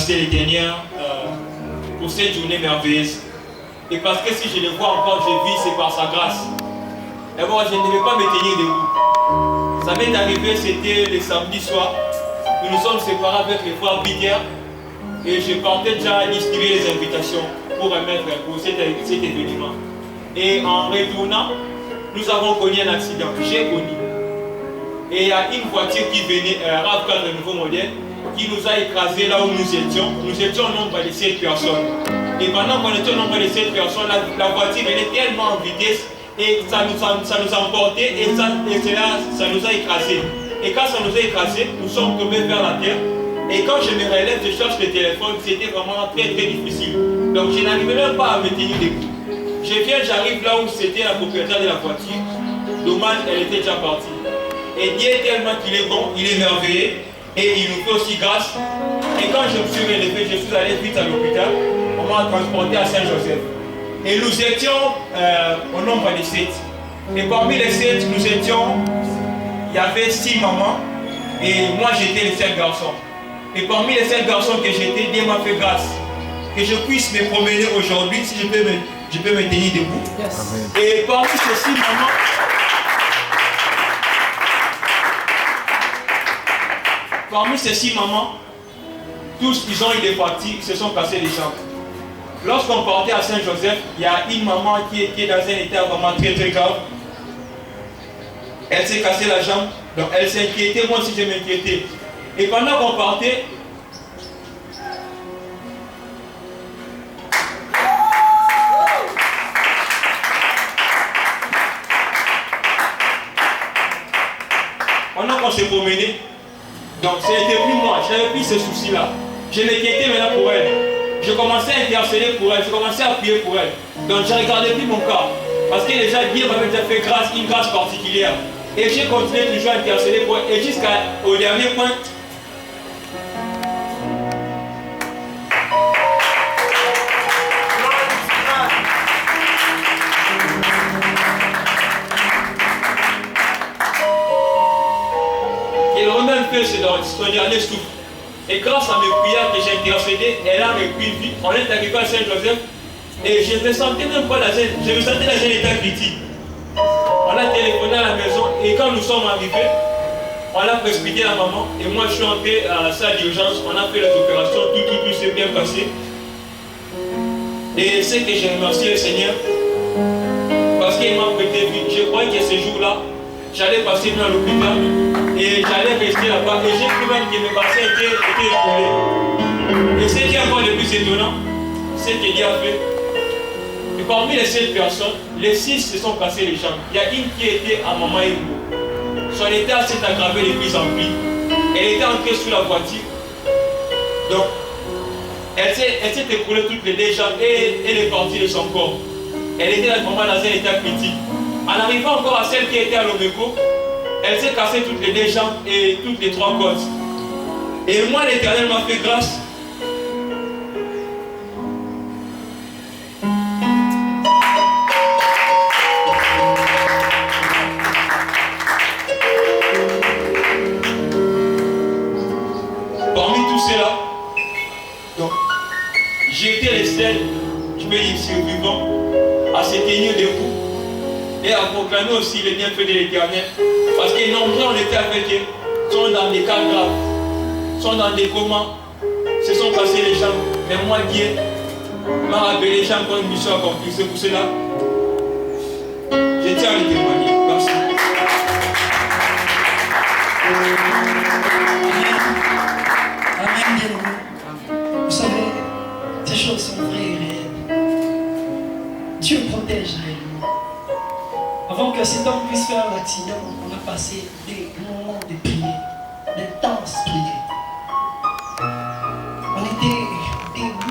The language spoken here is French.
remercier l'Éternel pour cette journée merveilleuse. Et parce que si je le vois encore, je vis, c'est par sa grâce. Et moi, je ne devais pas me tenir debout. Ça m'est arrivé, c'était le samedi soir. Nous nous sommes séparés avec les frères Biguer. Et je partais déjà distribuer les invitations pour remettre pour cet événement. Et en retournant, nous avons connu un accident. J'ai connu. Et il y a une voiture qui venait, un RAV4 de nouveau modèle, qui nous a écrasés là où nous étions. Nous étions au nombre de 7 personnes. Et pendant qu'on était au nombre de 7 personnes, la voiture venait tellement en vitesse et ça nous emportait et ça nous a écrasés. Et quand ça nous a écrasés, nous sommes tombés vers la terre. Et quand je me relève, je cherche le téléphone, c'était vraiment très difficile. Donc je n'arrivais même pas à me tenir debout. J'arrive là où c'était la propriétaire de la voiture. Dommage, elle était déjà partie. Et Dieu tellement qu'il est bon, il est merveilleux et il nous fait aussi grâce. Et quand je me suis relevé, je suis allé vite à l'hôpital. On m'a transporté à Saint-Joseph. Et nous étions au nombre de 7. Et parmi les 7, il y avait 6 mamans et moi j'étais le seul garçon. Et parmi les 7 garçons que j'étais, Dieu m'a fait grâce. Que je puisse me promener aujourd'hui, si je peux me tenir debout. Yes. Et parmi ces 6 mamans, tous ils ont eu des parties, ils se sont cassés les jambes. Lorsqu'on partait à Saint-Joseph, il y a une maman qui était dans un état vraiment très grave. Elle s'est cassée la jambe, donc elle s'inquiétait, moi aussi je m'inquiétais. Et pendant qu'on partait, pendant qu'on s'est promené, donc c'était plus moi, je n'avais plus ce souci-là. Je m'inquiétais maintenant pour elle. Je commençais à interceller pour elle, je commençais à prier pour elle. Donc je ne regardais plus mon cas. Parce que déjà Dieu m'avait déjà fait une grâce particulière. Et j'ai continué toujours à interceller pour elle. Et jusqu'au dernier point, il remet un peu son dernier souffle. Et grâce à mes prières que j'ai intercédées, elle a repris vie. On est arrivé à Saint-Joseph et je me sentais même pas je me sentais dans un état critique. On a téléphoné à la maison et quand nous sommes arrivés, on a précipité la maman et moi je suis entré à la salle d'urgence, on a fait les opérations, tout s'est bien passé. Et c'est que j'ai remercié le Seigneur parce qu'il m'a prêté vie. Je croyais que ce jour-là, j'allais passer dans l'hôpital et j'allais rester là-bas et j'ai cru même que mes bassins étaient écoulés. Et ce qui est encore le plus étonnant, c'est que Dieu a fait. Et parmi les 7 personnes, les 6 se sont cassés les jambes. Il y a une qui était à Maman Ebou. Son état s'est aggravé de plus en plus. Elle était entrée sous la voiture. Donc, elle s'est écroulée toutes les 2 jambes et elle est partie de son corps. Elle était vraiment dans un état critique. En arrivant encore à celle qui était à l'Omeco, elle s'est cassée toutes les 2 jambes et toutes les 3 côtes. Et moi, l'Éternel m'a fait grâce. Parmi tous ceux-là, donc, j'étais le seul, je peux dire survivant, à se tenir debout et à proclamer aussi les bienfaits de l'Éternel. Parce que nombreux on était avec eux, sont dans des cas graves, sont dans des comas, se sont cassés les jambes. Mais moi, Dieu m'a rappelé les jambes comme une mission accomplie. C'est pour cela, je tiens à les témoigner. Merci. Amen, bien-aimé. Vous savez, ces choses sont vraies et réelles. Dieu protège réellement. Avant que cet homme puisse faire l'accident, on a passé des mois